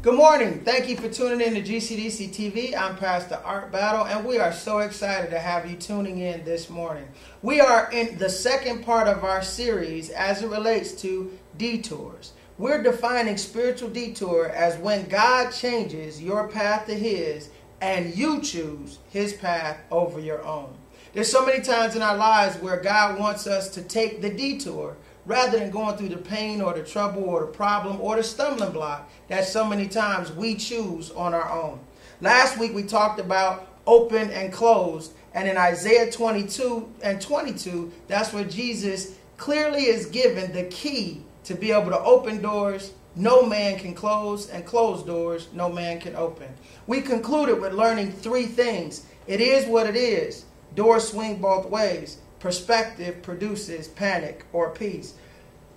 Good morning. Thank you for tuning in to GCDC TV. I'm Pastor Art Battle, and we are so excited to have you tuning in this morning. We are in the second part of our series as it relates to detours. We're defining spiritual detour as when God changes your path to His and you choose His path over your own. There's so many times in our lives where God wants us to take the detour rather than going through the pain or the trouble or the problem or the stumbling block that so many times we choose on our own. Last week we talked about open and closed, and in Isaiah 22 and 22, that's where Jesus clearly is given the key to be able to open doors no man can close, and close doors no man can open. We concluded with learning three things. It is what it is. Doors swing both ways. Perspective produces panic or peace.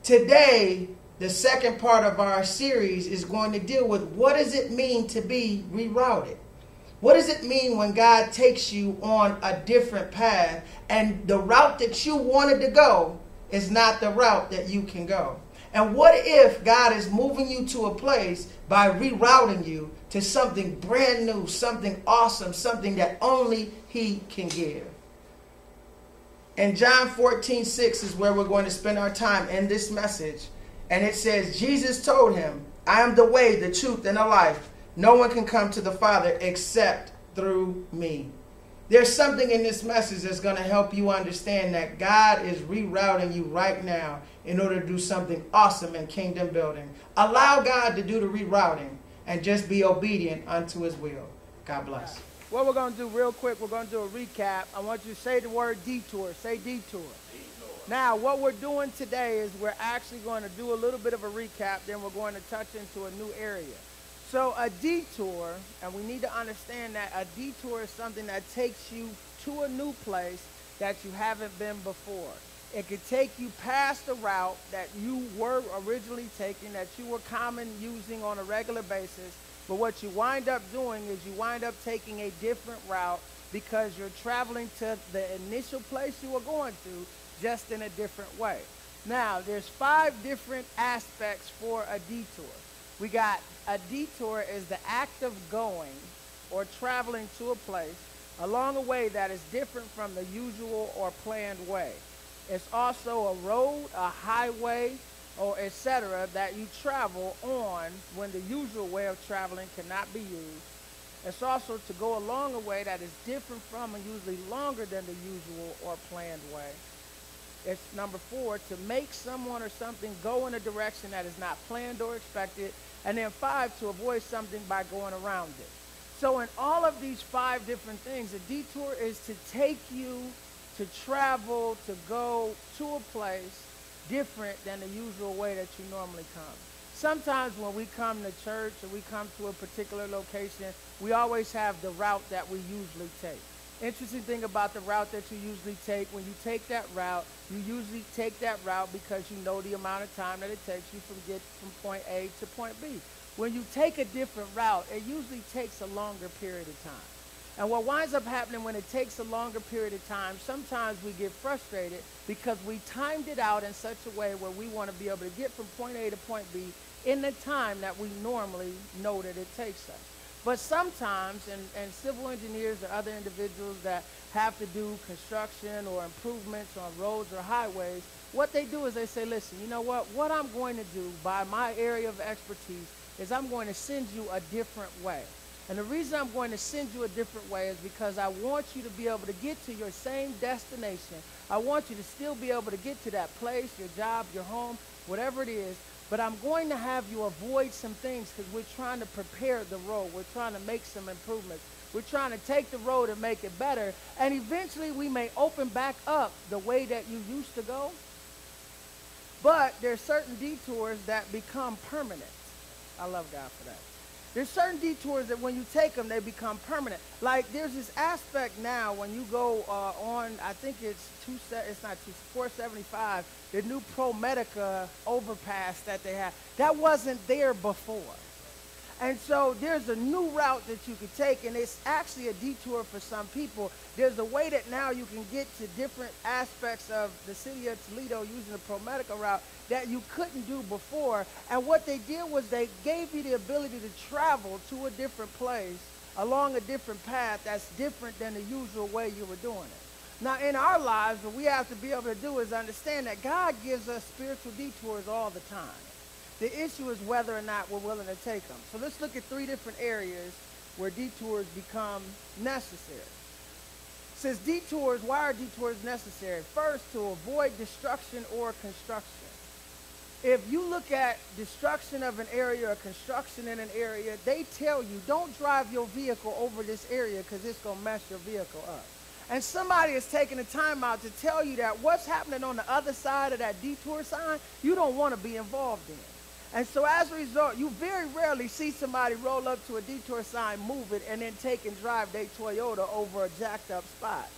Today, the second part of our series is going to deal with what does it mean to be rerouted? What does it mean when God takes you on a different path and the route that you wanted to go is not the route that you can go? And what if God is moving you to a place by rerouting you to something brand new, something awesome, something that only He can give? And John 14:6 is where we're going to spend our time in this message. And it says, Jesus told him, I am the way, the truth, and the life. No one can come to the Father except through me. There's something in this message that's going to help you understand that God is rerouting you right now in order to do something awesome in kingdom building. Allow God to do the rerouting and just be obedient unto His will. God bless. What we're going to do real quick, we're going to do a recap. I want you to say the word detour. Say detour. Now, what we're doing today is we're actually going to do a little bit of a recap, then we're going to touch into a new area. So a detour, and we need to understand that a detour is something that takes you to a new place that you haven't been before. It could take you past the route that you were originally taking, that you were common using on a regular basis. But what you wind up doing is you wind up taking a different route because you're traveling to the initial place you were going to just in a different way. Now, there's 5 different aspects for a detour. We got a detour is the act of going or traveling to a place along a way that is different from the usual or planned way. It's also a road, a highway, or etc. that you travel on when the usual way of traveling cannot be used. It's also to go along a way that is different from and usually longer than the usual or planned way. It's number 4, to make someone or something go in a direction that is not planned or expected. And then 5, to avoid something by going around it. So in all of these 5 different things, a detour is to take you to travel, to go to a place different than the usual way that you normally come. Sometimes when we come to church or we come to a particular location, we always have the route that we usually take. Interesting thing about the route that you usually take, when you take that route, you usually take that route because you know the amount of time that it takes you from point A to point B. When you take a different route, it usually takes a longer period of time. And what winds up happening when it takes a longer period of time, sometimes we get frustrated because we timed it out in such a way where we want to be able to get from point A to point B in the time that we normally know that it takes us. But sometimes, and civil engineers or other individuals that have to do construction or improvements on roads or highways, what they do is they say, listen, you know what I'm going to do by my area of expertise is I'm going to send you a different way. And the reason I'm going to send you a different way is because I want you to be able to get to your same destination. I want you to still be able to get to that place, your job, your home, whatever it is. But I'm going to have you avoid some things because we're trying to prepare the road. We're trying to make some improvements. We're trying to take the road and make it better. And eventually we may open back up the way that you used to go. But there's certain detours that become permanent. I love God for that. There's certain detours that when you take them, they become permanent. Like there's this aspect now when you go on, I think it's 475, the new ProMedica overpass that they have. That wasn't there before. And so there's a new route that you could take, and it's actually a detour for some people. There's a way that now you can get to different aspects of the city of Toledo using the ProMedica route that you couldn't do before. And what they did was they gave you the ability to travel to a different place along a different path that's different than the usual way you were doing it. Now, in our lives, what we have to be able to do is understand that God gives us spiritual detours all the time. The issue is whether or not we're willing to take them. So let's look at 3 different areas where detours become necessary. It says detours, why are detours necessary? First, to avoid destruction or construction. If you look at destruction of an area or construction in an area, they tell you, don't drive your vehicle over this area because it's going to mess your vehicle up. And somebody is taking the time out to tell you that what's happening on the other side of that detour sign, you don't want to be involved in. And so as a result, you very rarely see somebody roll up to a detour sign, move it, and then take and drive their Toyota over a jacked up spot.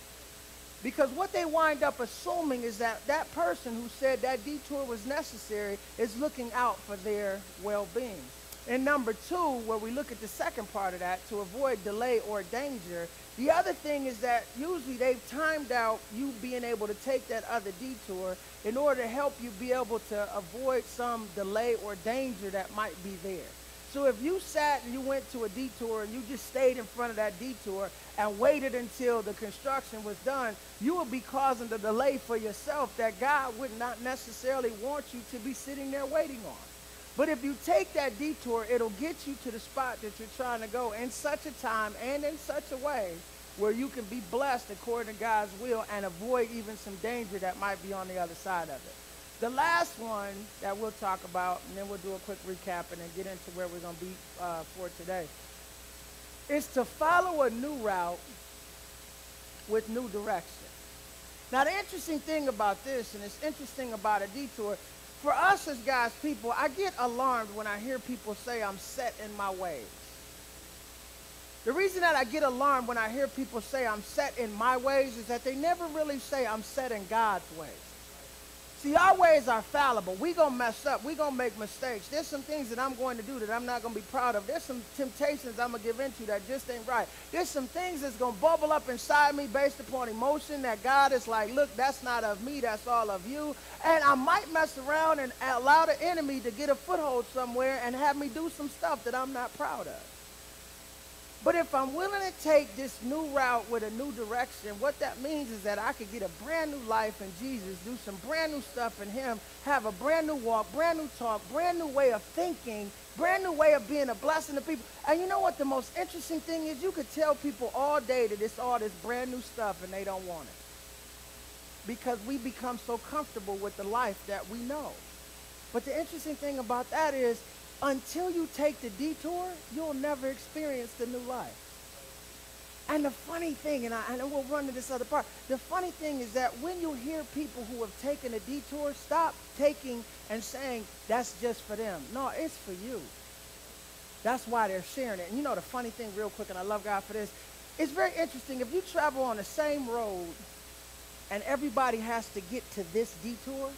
Because what they wind up assuming is that that person who said that detour was necessary is looking out for their well-being. And number 2, where we look at the second part of that, to avoid delay or danger, the other thing is that usually they've timed out you being able to take that other detour in order to help you be able to avoid some delay or danger that might be there. So if you sat and you went to a detour and you just stayed in front of that detour and waited until the construction was done, you would be causing the delay for yourself that God would not necessarily want you to be sitting there waiting on. But if you take that detour, it'll get you to the spot that you're trying to go in such a time and in such a way where you can be blessed according to God's will and avoid even some danger that might be on the other side of it. The last one that we'll talk about, and then we'll do a quick recap and then get into where we're going to be for today, is to follow a new route with new direction. Now, the interesting thing about this, and it's interesting about a detour, for us as God's people, I get alarmed when I hear people say I'm set in my ways. The reason that I get alarmed when I hear people say I'm set in my ways is that they never really say I'm set in God's ways. See, our ways are fallible. We're going to mess up. We're going to make mistakes. There's some things that I'm going to do that I'm not going to be proud of. There's some temptations I'm going to give into that just ain't right. There's some things that's going to bubble up inside me based upon emotion that God is like, look, that's not of me. That's all of you. And I might mess around and allow the enemy to get a foothold somewhere and have me do some stuff that I'm not proud of. But if I'm willing to take this new route with a new direction, what that means is that I could get a brand new life in Jesus, do some brand new stuff in him, have a brand new walk, brand new talk, brand new way of thinking, brand new way of being a blessing to people. And you know what the most interesting thing is? You could tell people all day that it's all this brand new stuff and they don't want it. Because we become so comfortable with the life that we know. But the interesting thing about that is, until you take the detour, you'll never experience the new life. And the funny thing, and I know we'll run to this other part, the funny thing is that when you hear people who have taken a detour, stop taking and saying, that's just for them. No, it's for you. That's why they're sharing it. And you know the funny thing real quick, and I love God for this, it's very interesting. If you travel on the same road and everybody has to get to this detour,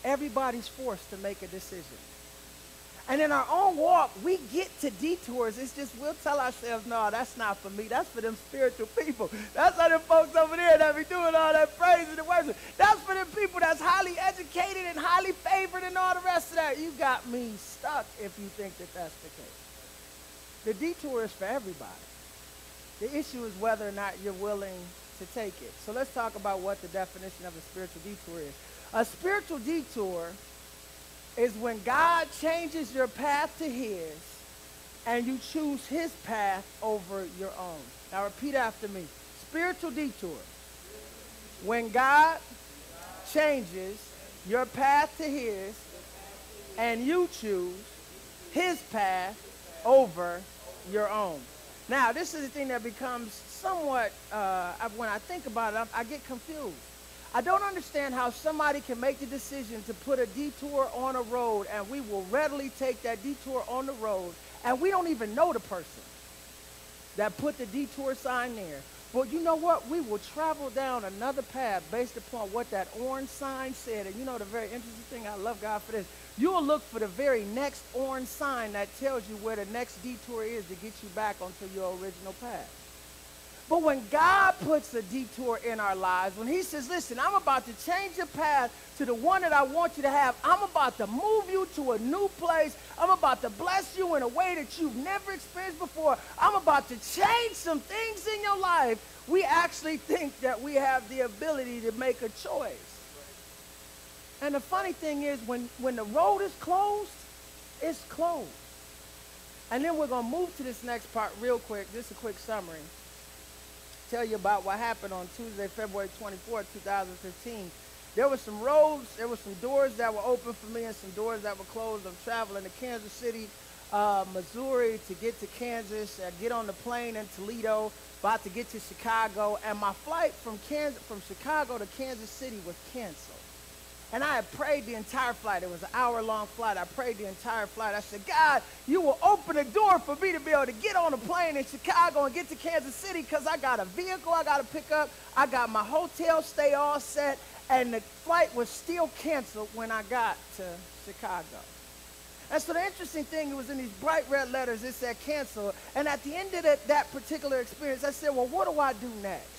everybody's forced to make a decision. And in our own walk, we get to detours. It's just we'll tell ourselves, no, that's not for me. That's for them spiritual people. That's how them folks over there that be doing all that praise and worship. That's for them people that's highly educated and highly favored and all the rest of that. You got me stuck if you think that that's the case. The detour is for everybody. The issue is whether or not you're willing to take it. So let's talk about what the definition of a spiritual detour is. A spiritual detour is when God changes your path to his and you choose his path over your own. Now repeat after me. Spiritual detour. When God changes your path to his and you choose his path over your own. Now this is the thing that becomes somewhat, when I think about it, I get confused. I don't understand how somebody can make the decision to put a detour on a road and we will readily take that detour on the road and we don't even know the person that put the detour sign there. But you know what? We will travel down another path based upon what that orange sign said. And you know the very interesting thing, I love God for this. You will look for the very next orange sign that tells you where the next detour is to get you back onto your original path. But when God puts a detour in our lives, when he says, listen, I'm about to change your path to the one that I want you to have. I'm about to move you to a new place. I'm about to bless you in a way that you've never experienced before. I'm about to change some things in your life. We actually think that we have the ability to make a choice. And the funny thing is, when the road is closed, it's closed. And then we're going to move to this next part real quick. Just a quick summary. Tell you about what happened on Tuesday, February 24, 2015. There were some roads, there were some doors that were open for me and some doors that were closed. I'm traveling to Kansas City, Missouri to get to Kansas. I get on the plane in Toledo, about to get to Chicago, and my flight from Chicago to Kansas City was canceled. And I had prayed the entire flight. It was an hour-long flight. I prayed the entire flight. I said, God, you will open a door for me to be able to get on a plane in Chicago and get to Kansas City because I got a vehicle I got to pick up. I got my hotel stay all set, and the flight was still canceled when I got to Chicago. And so the interesting thing, it was in these bright red letters, it said cancel. And at the end of that particular experience, I said, well, what do I do next?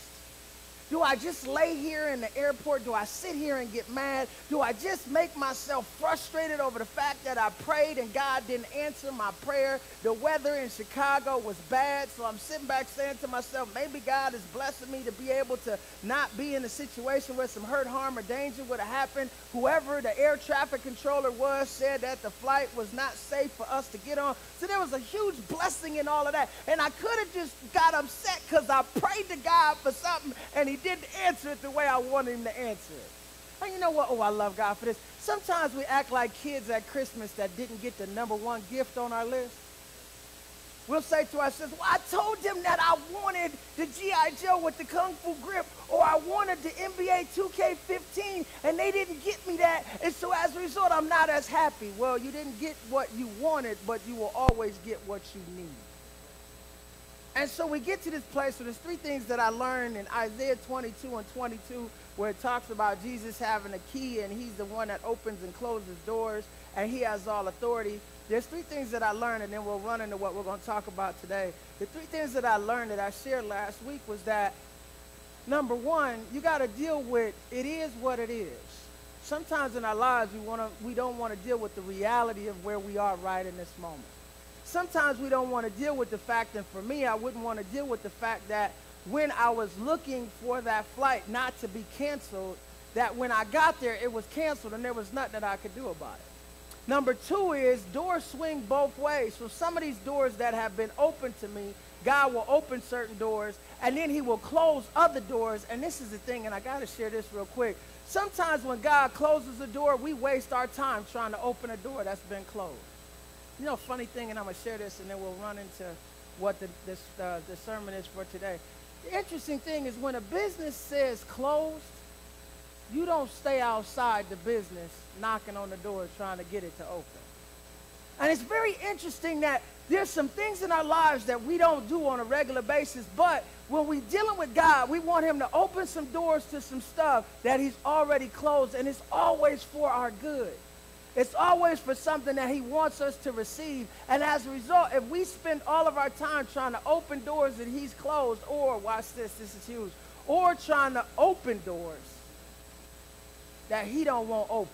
Do I just lay here in the airport? Do I sit here and get mad? Do I just make myself frustrated over the fact that I prayed and God didn't answer my prayer? The weather in Chicago was bad, so I'm sitting back saying to myself, maybe God is blessing me to be able to not be in a situation where some hurt, harm, or danger would have happened. Whoever the air traffic controller was said that the flight was not safe for us to get on. So there was a huge blessing in all of that. And I could have just got upset because I prayed to God for something and he didn't answer it the way I wanted him to answer it. And you know what? Oh, I love God for this. Sometimes we act like kids at Christmas that didn't get the #1 gift on our list. We'll say to ourselves, well, I told them that I wanted the G.I. Joe with the Kung Fu grip, or I wanted the NBA 2K15, and they didn't get me that, and so as a result, I'm not as happy. Well, you didn't get what you wanted, but you will always get what you need. And so we get to this place where there's 3 things that I learned in Isaiah 22 and 22, where it talks about Jesus having a key, and he's the one that opens and closes doors, and he has all authority. There's 3 things that I learned, and then we'll run into what we're going to talk about today. The 3 things that I learned that I shared last week was that, number 1, you got to deal with it is what it is. Sometimes in our lives, we don't want to deal with the reality of where we are right in this moment. Sometimes we don't want to deal with the fact, and for me, I wouldn't want to deal with the fact that when I was looking for that flight not to be canceled, that when I got there, it was canceled and there was nothing that I could do about it. Number 2 is doors swing both ways. So some of these doors that have been open to me, God will open certain doors and then he will close other doors. And this is the thing, and I got to share this real quick. Sometimes when God closes a door, we waste our time trying to open a door that's been closed. You know, funny thing, and I'm going to share this, and then we'll run into what the sermon is for today. The interesting thing is when a business says closed, you don't stay outside the business knocking on the door trying to get it to open. And it's very interesting that there's some things in our lives that we don't do on a regular basis, but when we're dealing with God, we want him to open some doors to some stuff that he's already closed, and it's always for our good. It's always for something that he wants us to receive. And as a result, if we spend all of our time trying to open doors that he's closed, or, watch this, this is huge, or trying to open doors that he don't want open.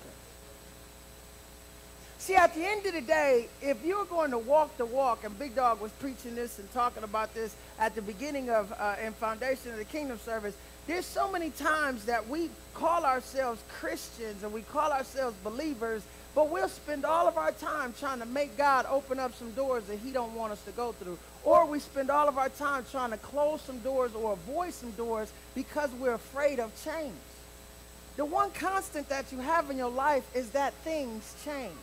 See, at the end of the day, if you're going to walk the walk, and Big Dog was preaching this and talking about this at the beginning of in Foundation of the Kingdom service, there's so many times that we call ourselves Christians and we call ourselves believers, but we'll spend all of our time trying to make God open up some doors that he don't want us to go through. Or we spend all of our time trying to close some doors or avoid some doors because we're afraid of change. The one constant that you have in your life is that things change.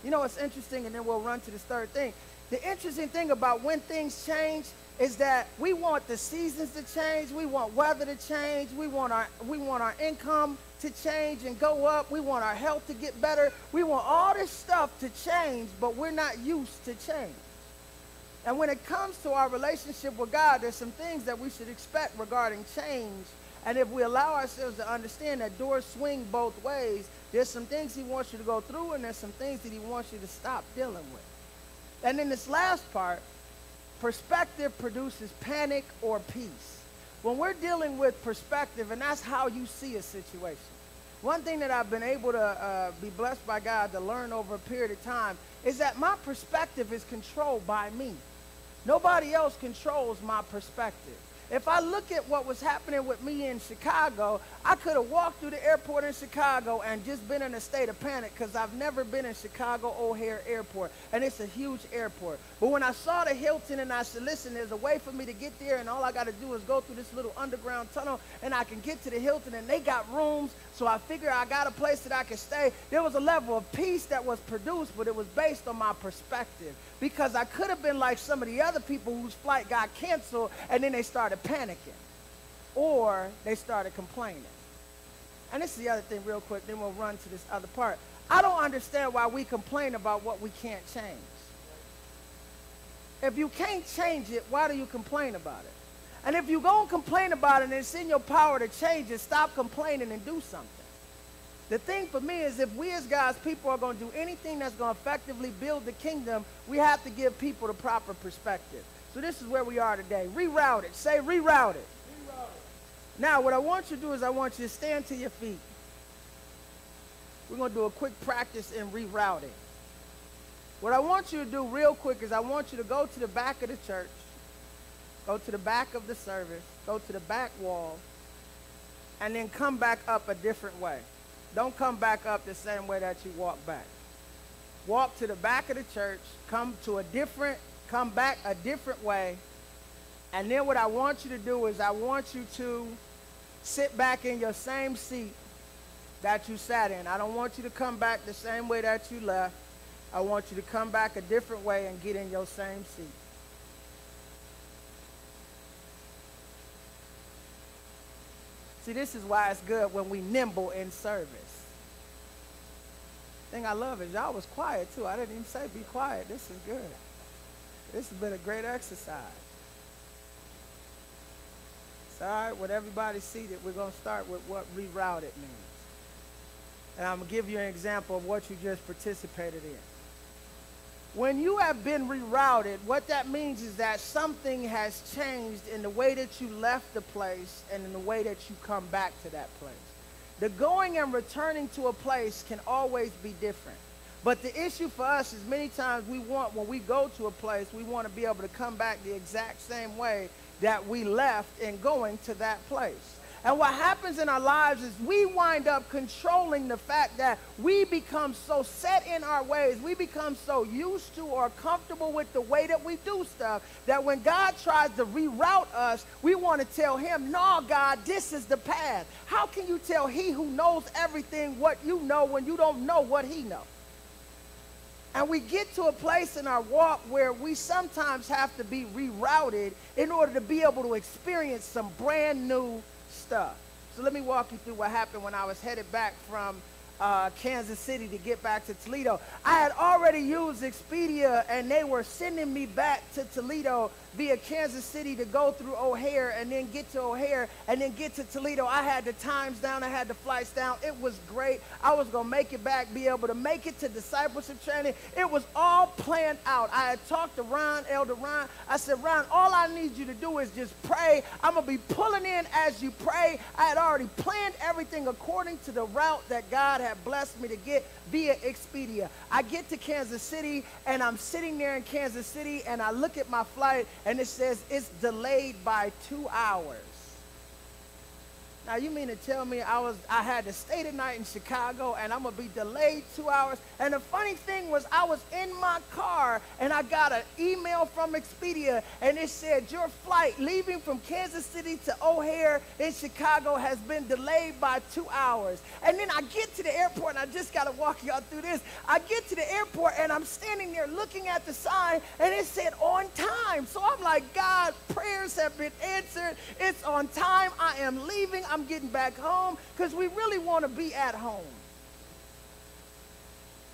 You know, it's interesting, and then we'll run to this 3rd thing. The interesting thing about when things change is that we want the seasons to change, we want weather to change, we want our income to change and go up, we want our health to get better, we want all this stuff to change, but we're not used to change. And when it comes to our relationship with God, there's some things that we should expect regarding change. And if we allow ourselves to understand that doors swing both ways, there's some things he wants you to go through, and there's some things that he wants you to stop dealing with. And in this last part, perspective produces panic or peace. When we're dealing with perspective, and that's how you see a situation. One thing that I've been able to be blessed by God to learn over a period of time is that my perspective is controlled by me. Nobody else controls my perspective. If I look at what was happening with me in Chicago, I could have walked through the airport in Chicago and just been in a state of panic because I've never been in Chicago O'Hare Airport, and it's a huge airport. But when I saw the Hilton and I said, listen, there's a way for me to get there, and all I got to do is go through this little underground tunnel, and I can get to the Hilton, and they got rooms, so I figured I got a place that I could stay. There was a level of peace that was produced, but it was based on my perspective, because I could have been like some of the other people whose flight got canceled, and then they started panicking, or they started complaining. And this is the other thing real quick, then we'll run to this other part. I don't understand why we complain about what we can't change. If you can't change it, why do you complain about it? And if you're going to complain about it and it's in your power to change it, stop complaining and do something. The thing for me is, if we as God's people are going to do anything that's going to effectively build the kingdom, we have to give people the proper perspective. So this is where we are today. Rerouted. Say rerouted. Rerouted. Now, what I want you to do is I want you to stand to your feet. We're going to do a quick practice in rerouting. What I want you to do real quick is I want you to go to the back of the church, go to the back of the service, go to the back wall, and then come back up a different way. Don't come back up the same way that you walk back. Walk to the back of the church, come back a different way, and then what I want you to do is I want you to sit back in your same seat that you sat in. I don't want you to come back the same way that you left. I want you to come back a different way and get in your same seat. See, this is why it's good when we nimble in service. The thing I love is y'all was quiet too. I didn't even say be quiet. This is good. This has been a great exercise. It's all right, with everybody seated, we're going to start with what rerouted means. And I'm going to give you an example of what you just participated in. When you have been rerouted, what that means is that something has changed in the way that you left the place and in the way that you come back to that place. The going and returning to a place can always be different. But the issue for us is many times when we go to a place, we want to be able to come back the exact same way that we left in going to that place. And what happens in our lives is we wind up controlling the fact that we become so set in our ways, we become so used to or comfortable with the way that we do stuff, that when God tries to reroute us, we want to tell him, no, God, this is the path. How can you tell he who knows everything what you know when you don't know what he knows? And we get to a place in our walk where we sometimes have to be rerouted in order to be able to experience some brand new stuff. So let me walk you through what happened when I was headed back from Kansas City to get back to Toledo. I had already used Expedia, and they were sending me back to Toledo via Kansas City to go through O'Hare and then get to O'Hare and then get to Toledo. I had the times down. I had the flights down. It was great. I was going to make it back, be able to make it to discipleship training. It was all planned out. I had talked to Ron, Elder Ron. I said, Ron, all I need you to do is just pray. I'm going to be pulling in as you pray. I had already planned everything according to the route that God had blessed me to get via Expedia. I get to Kansas City, and I'm sitting there in Kansas City, and I look at my flight, and it says it's delayed by 2 hours. Now, you mean to tell me I had to stay the night in Chicago and I'm going to be delayed 2 hours? And the funny thing was, I was in my car and I got an email from Expedia, and it said your flight leaving from Kansas City to O'Hare in Chicago has been delayed by 2 hours. And then I get to the airport, and I just got to walk y'all through this. I get to the airport and I'm standing there looking at the sign, and it said on time. So I'm like, God, prayers have been answered. It's on time. I am leaving. I'm getting back home because we really want to be at home.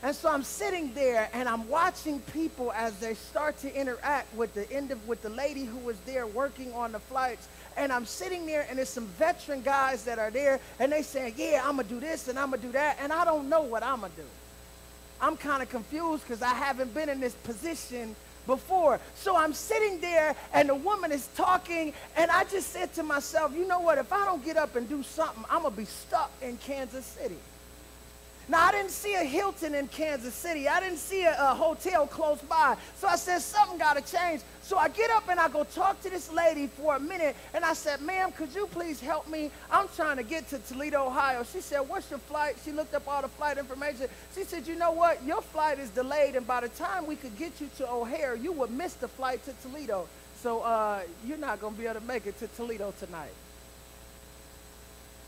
And so I'm sitting there and I'm watching people as they start to interact with the lady who was there working on the flights. And I'm sitting there and there's some veteran guys that are there and they saying, yeah, I'm going to do this and I'm going to do that. And I don't know what I'm going to do. I'm kind of confused because I haven't been in this position before. So I'm sitting there and the woman is talking and I just said to myself, you know what, if I don't get up and do something, I'm going to be stuck in Kansas City. Now, I didn't see a Hilton in Kansas City. I didn't see a hotel close by. So I said, something got to change. So I get up and I go talk to this lady for a minute. And I said, ma'am, could you please help me? I'm trying to get to Toledo, Ohio. She said, what's your flight? She looked up all the flight information. She said, you know what? Your flight is delayed. And by the time we could get you to O'Hare, you would miss the flight to Toledo. So you're not going to be able to make it to Toledo tonight.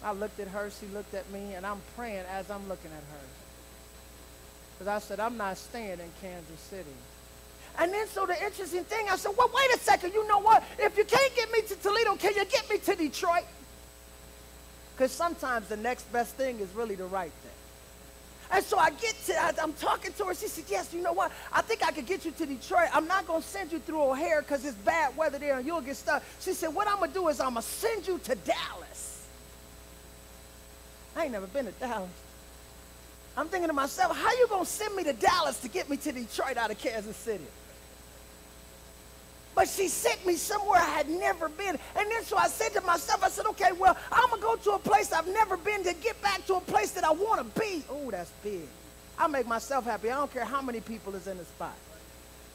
I looked at her, she looked at me, and I'm praying as I'm looking at her. Because I said, I'm not staying in Kansas City. And then so the interesting thing, I said, well, wait a second, you know what? If you can't get me to Toledo, can you get me to Detroit? Because sometimes the next best thing is really the right thing. And so I'm talking to her. She said, yes, you know what? I think I could get you to Detroit. I'm not going to send you through O'Hare because it's bad weather there and you'll get stuck. She said, what I'm going to do is I'm going to send you to Dallas. I ain't never been to Dallas. I'm thinking to myself, how you going to send me to Dallas to get me to Detroit out of Kansas City? But she sent me somewhere I had never been. And then so I said to myself, I said, okay, well, I'm going to go to a place I've never been to get back to a place that I want to be. Oh, that's big. I make myself happy. I don't care how many people is in the spot.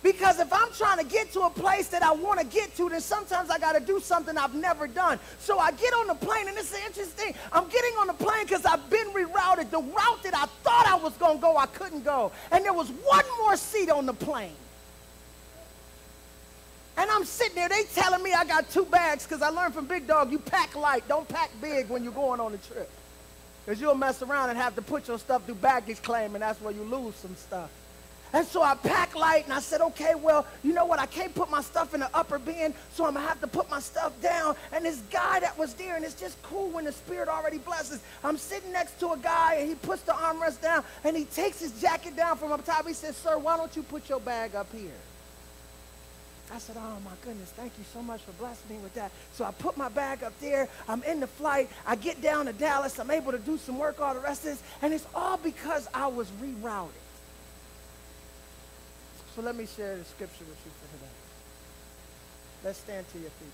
Because if I'm trying to get to a place that I want to get to, then sometimes I got to do something I've never done. So I get on the plane, and this is interesting. I'm getting on the plane because I've been rerouted. The route that I thought I was going to go, I couldn't go. And there was one more seat on the plane. And I'm sitting there, they telling me I got 2 bags because I learned from Big Dog, you pack light, don't pack big when you're going on a trip. Because you'll mess around and have to put your stuff through baggage claim, and that's where you lose some stuff. And so I pack light, and I said, okay, well, you know what? I can't put my stuff in the upper bin, so I'm going to have to put my stuff down. And this guy that was there, and it's just cool when the Spirit already blesses. I'm sitting next to a guy, and he puts the armrest down, and he takes his jacket down from up top. He says, sir, why don't you put your bag up here? I said, oh, my goodness, thank you so much for blessing me with that. So I put my bag up there. I'm in the flight. I get down to Dallas. I'm able to do some work, all the rest of this. And it's all because I was rerouted. So let me share the scripture with you for today. Let's stand to your feet.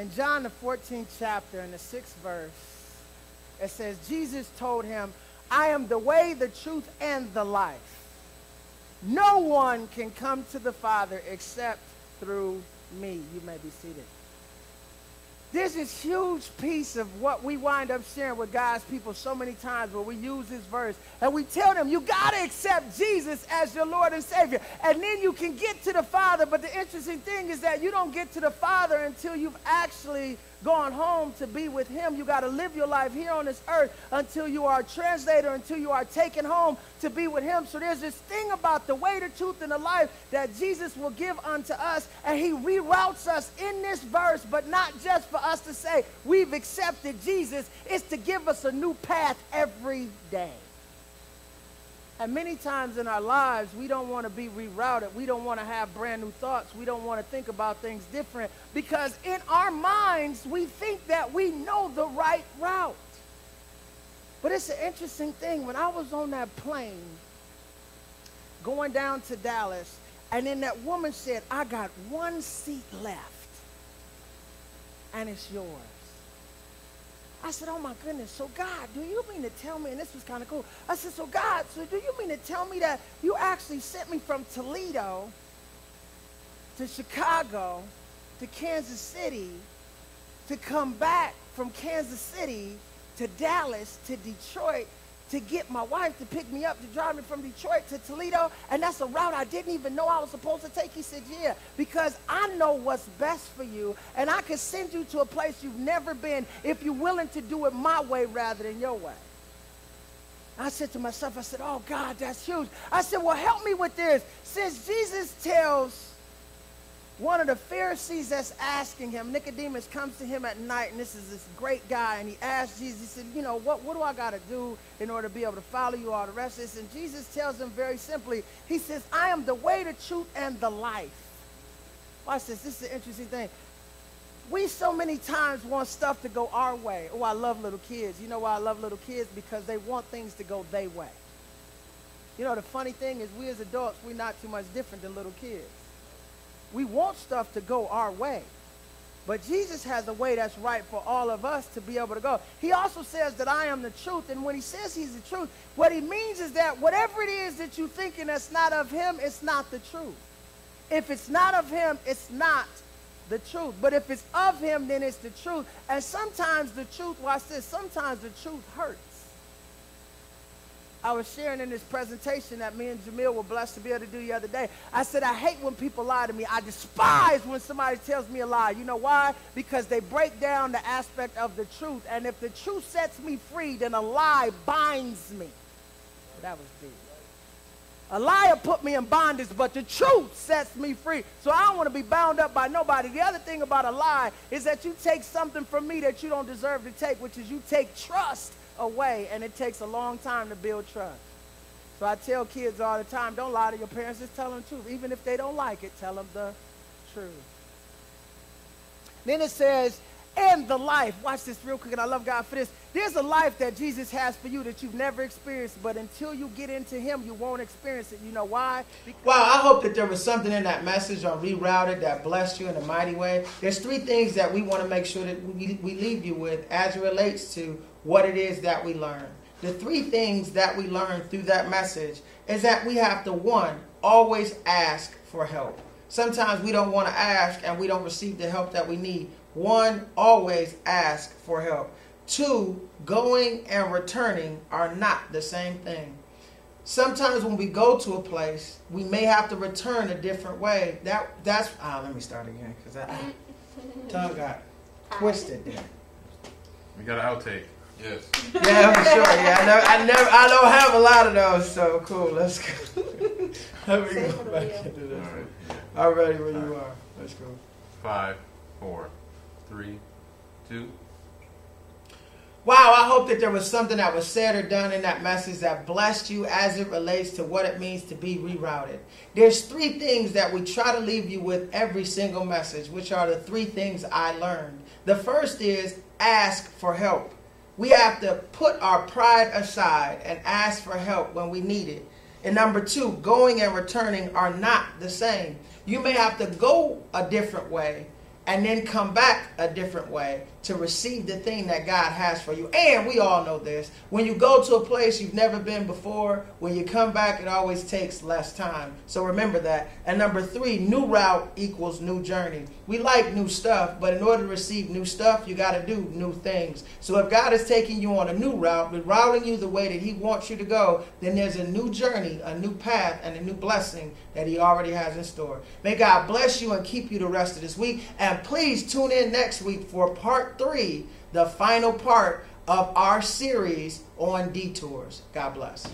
In John, the 14th chapter, in the 6th verse, it says, Jesus told him, I am the way, the truth, and the life. No one can come to the Father except through me. You may be seated. There's this huge piece of what we wind up sharing with God's people so many times where we use this verse and we tell them, you got to accept Jesus as your Lord and Savior. And then you can get to the Father. But the interesting thing is that you don't get to the Father until you've actually gone home to be with him. You got to live your life here on this earth until you are translated, until you are taken home to be with him. So there's this thing about the way, the truth, and the life that Jesus will give unto us, and he reroutes us in this verse, but not just for us to say we've accepted Jesus. It's to give us a new path every day. And many times in our lives, we don't want to be rerouted. We don't want to have brand new thoughts. We don't want to think about things different because in our minds, we think that we know the right route. But it's an interesting thing. When I was on that plane going down to Dallas, and then that woman said, I got 1 seat left, and it's yours. I said, oh, my goodness. So, God, do you mean to tell me, and this was kind of cool. I said, so, God, so do you mean to tell me that you actually sent me from Toledo to Chicago to Kansas City to come back from Kansas City to Dallas to Detroit to get my wife to pick me up to drive me from Detroit to Toledo, and that's a route I didn't even know I was supposed to take? He said, yeah, because I know what's best for you, and I could send you to a place you've never been if you're willing to do it my way rather than your way. I said to myself, I said, oh, God, that's huge. I said, well, help me with this. Since Jesus tells one of the Pharisees that's asking him, Nicodemus comes to him at night, and this is this great guy, and he asks Jesus, he said, you know, what do I got to do in order to be able to follow you, all the rest of this? And Jesus tells him very simply, he says, I am the way, the truth, and the life. Watch this. This is an interesting thing. We so many times want stuff to go our way. Oh, I love little kids. You know why I love little kids? Because they want things to go their way. You know, the funny thing is we as adults, we're not too much different than little kids. We want stuff to go our way. But Jesus has a way that's right for all of us to be able to go. He also says that I am the truth. And when he says he's the truth, what he means is that whatever it is that you're thinking that's not of him, it's not the truth. If it's not of him, it's not the truth. But if it's of him, then it's the truth. And sometimes the truth, watch this, sometimes the truth hurts. I was sharing in this presentation that me and Jamil were blessed to be able to do the other day. I said, I hate when people lie to me. I despise when somebody tells me a lie. You know why? Because they break down the aspect of the truth. And if the truth sets me free, then a lie binds me. That was deep. A liar put me in bondage, but the truth sets me free. So I don't want to be bound up by nobody. The other thing about a lie is that you take something from me that you don't deserve to take, which is you take trust away, and it takes a long time to build trust. So I tell kids all the time, don't lie to your parents, just tell them the truth. Even if they don't like it, tell them the truth. Then it says, and the life. Watch this real quick, and I love God for this. There's a life that Jesus has for you that you've never experienced, but until you get into him, you won't experience it. You know why? Because wow, I hope that there was something in that message on Rerouted that blessed you in a mighty way. There's 3 things that we want to make sure that we leave you with as it relates to what it is that we learn. The 3 things that we learn through that message is that we have to, 1, always ask for help. Sometimes we don't want to ask and we don't receive the help that we need. 1, always ask for help. 2, going and returning are not the same thing. Sometimes when we go to a place, we may have to return a different way. Let me start again because that tongue got twisted there. We got an outtake. Yes. Yeah, for sure. Yeah, I don't have a lot of those, so cool. Let's go. Let me go back into this. All right. I'm ready when you are. Let's go. 5, 4, 3, 2. Wow, I hope that there was something that was said or done in that message that blessed you as it relates to what it means to be rerouted. There's 3 things that we try to leave you with every single message, which are the 3 things I learned. The first is ask for help. We have to put our pride aside and ask for help when we need it. And number 2, going and returning are not the same. You may have to go a different way and then come back a different way to receive the thing that God has for you. And we all know this. When you go to a place you've never been before, when you come back, it always takes less time. So remember that. And number 3, new route equals new journey. We like new stuff, but in order to receive new stuff, you got to do new things. So if God is taking you on a new route, rerouting you the way that he wants you to go, then there's a new journey, a new path, and a new blessing that he already has in store. May God bless you and keep you the rest of this week. And please tune in next week for part 3, the final part of our series on Detours. God bless.